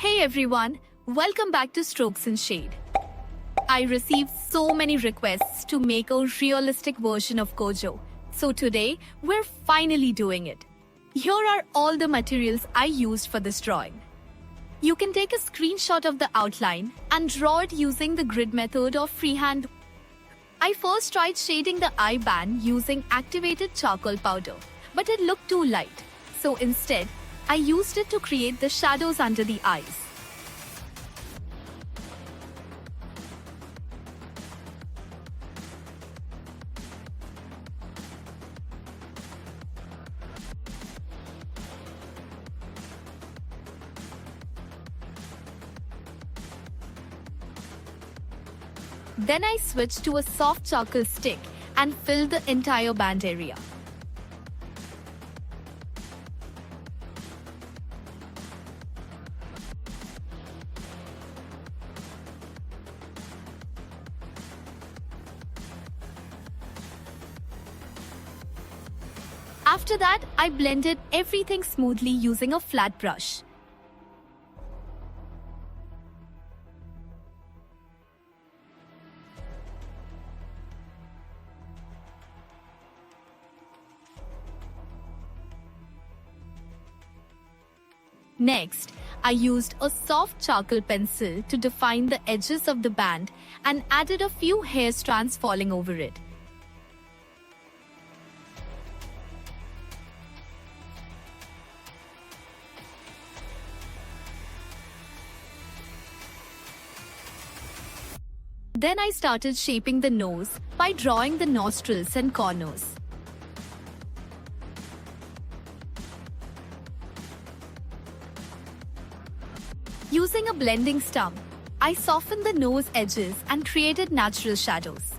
Hey everyone, welcome back to Strokes and Shade. I received so many requests to make a realistic version of Kojo, so today we're finally doing it. Here are all the materials I used for this drawing. You can take a screenshot of the outline and draw it using the grid method or freehand. I first tried shading the eye band using activated charcoal powder, but it looked too light, so instead, I used it to create the shadows under the eyes. Then I switched to a soft charcoal stick and filled the entire band area. After that, I blended everything smoothly using a flat brush. Next, I used a soft charcoal pencil to define the edges of the band and added a few hair strands falling over it. Then I started shaping the nose by drawing the nostrils and corners. Using a blending stump, I softened the nose edges and created natural shadows.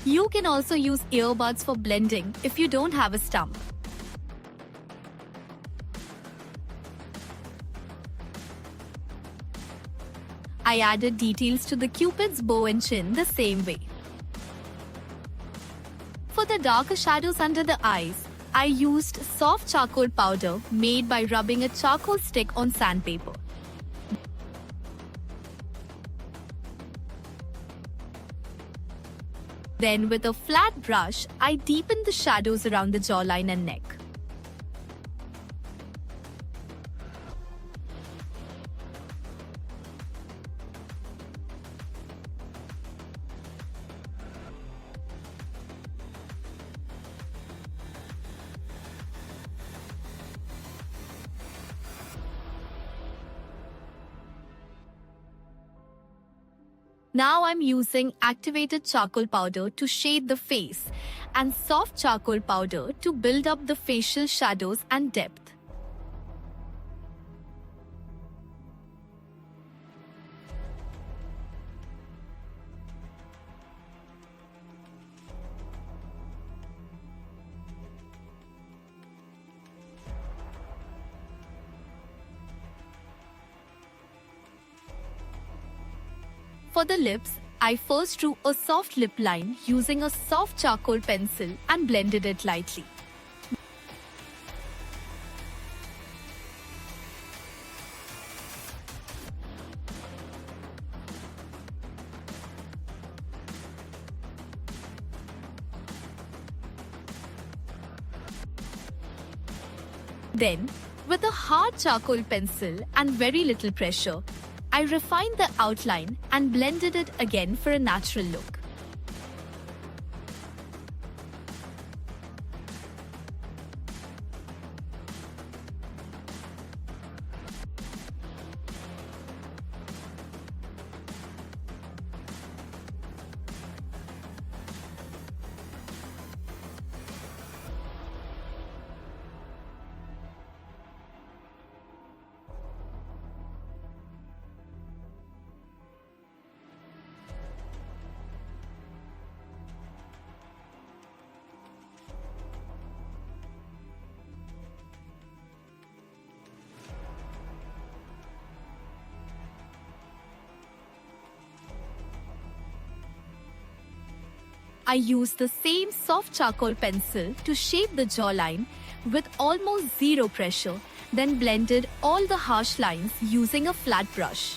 You can also use earbuds for blending if you don't have a stump. I added details to the cupid's bow and chin the same way. For the darker shadows under the eyes, I used soft charcoal powder made by rubbing a charcoal stick on sandpaper. Then with a flat brush, I deepened the shadows around the jawline and neck. Now I'm using activated charcoal powder to shade the face and soft charcoal powder to build up the facial shadows and depth. For the lips, I first drew a soft lip line using a soft charcoal pencil and blended it lightly. Then, with a hard charcoal pencil and very little pressure, I refined the outline and blended it again for a natural look. I used the same soft charcoal pencil to shape the jawline with almost zero pressure then blended all the harsh lines using a flat brush.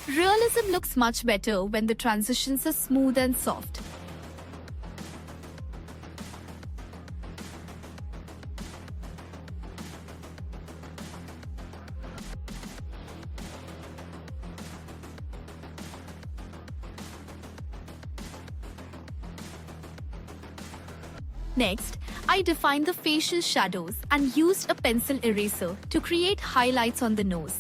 Realism looks much better when the transitions are smooth and soft. Next, I defined the facial shadows and used a pencil eraser to create highlights on the nose.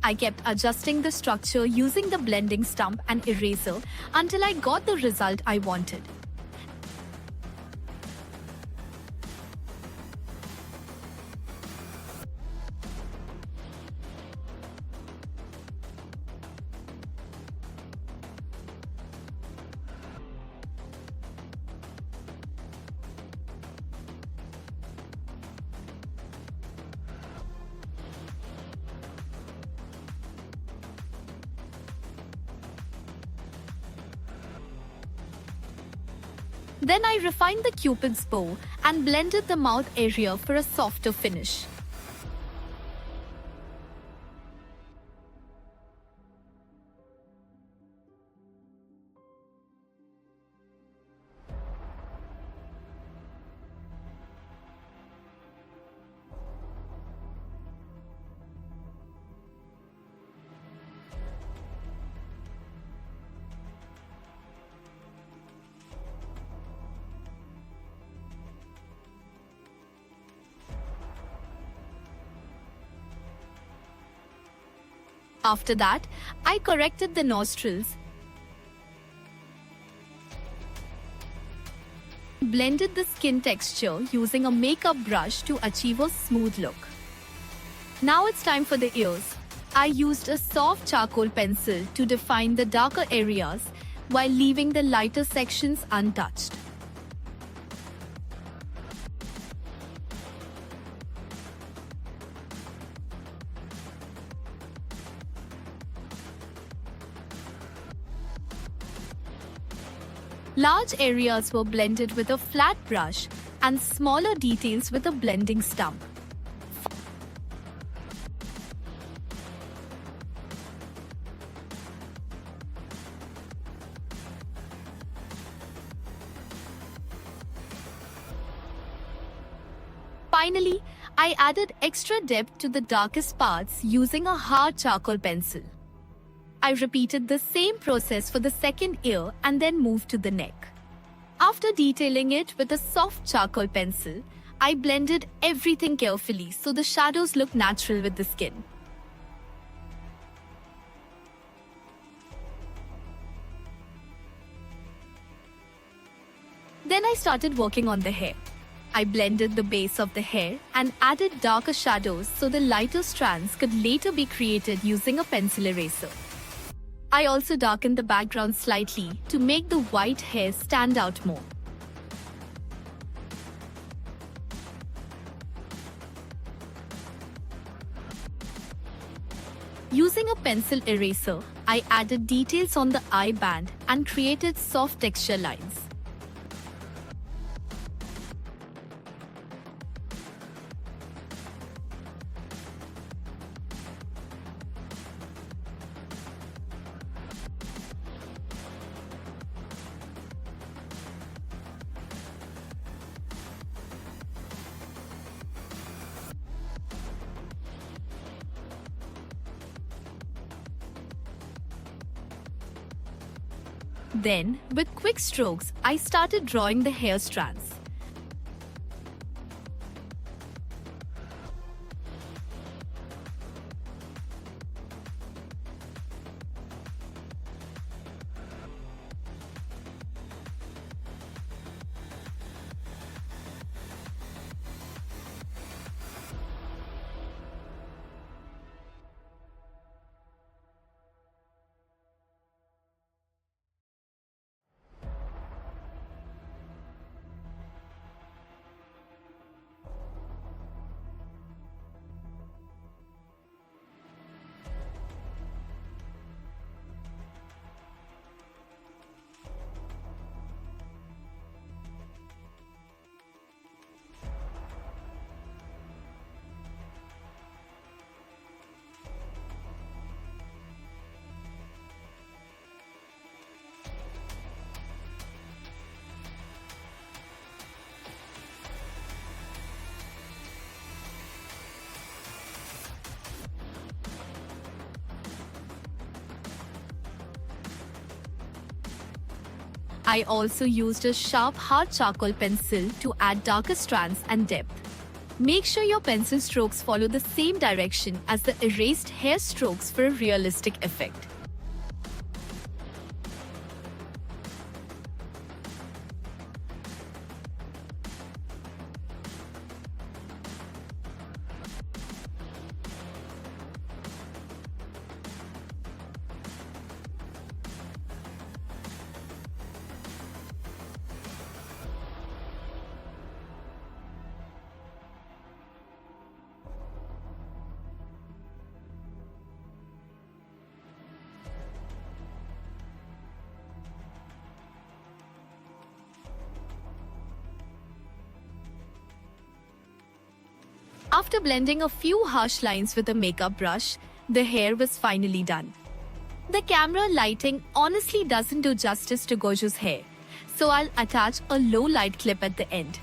I kept adjusting the structure using the blending stump and eraser until I got the result I wanted. Then I refined the cupid's bow and blended the mouth area for a softer finish. After that, I corrected the nostrils, blended the skin texture using a makeup brush to achieve a smooth look. Now it's time for the ears. I used a soft charcoal pencil to define the darker areas while leaving the lighter sections untouched. Large areas were blended with a flat brush and smaller details with a blending stump. Finally, I added extra depth to the darkest parts using a hard charcoal pencil. I repeated the same process for the second ear and then moved to the neck. After detailing it with a soft charcoal pencil, I blended everything carefully so the shadows look natural with the skin. Then I started working on the hair. I blended the base of the hair and added darker shadows so the lighter strands could later be created using a pencil eraser. I also darkened the background slightly to make the white hair stand out more. Using a pencil eraser, I added details on the eye band and created soft texture lines. Then, with quick strokes, I started drawing the hair strands. I also used a sharp hard charcoal pencil to add darker strands and depth. Make sure your pencil strokes follow the same direction as the erased hair strokes for a realistic effect. After blending a few harsh lines with a makeup brush, the hair was finally done. The camera lighting honestly doesn't do justice to Gojo's hair, so I'll attach a low light clip at the end.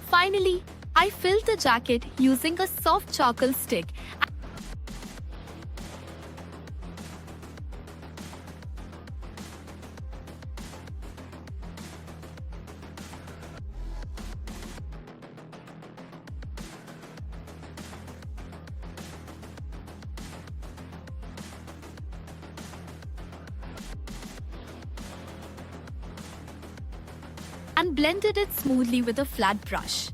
Finally, I filled the jacket using a soft charcoal stick and blended it smoothly with a flat brush.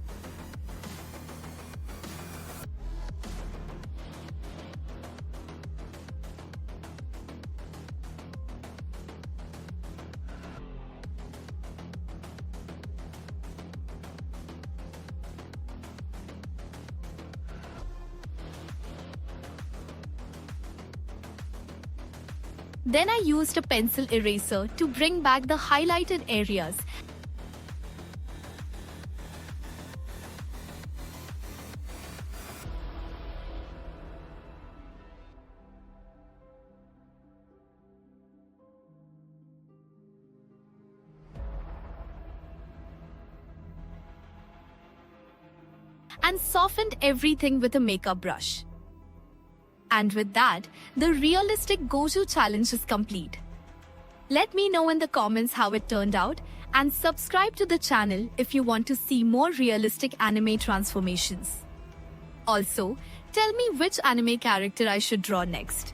Then I used a pencil eraser to bring back the highlighted areas. And softened everything with a makeup brush. And with that, the realistic Gojo challenge is complete. Let me know in the comments how it turned out and subscribe to the channel if you want to see more realistic anime transformations. Also, tell me which anime character I should draw next.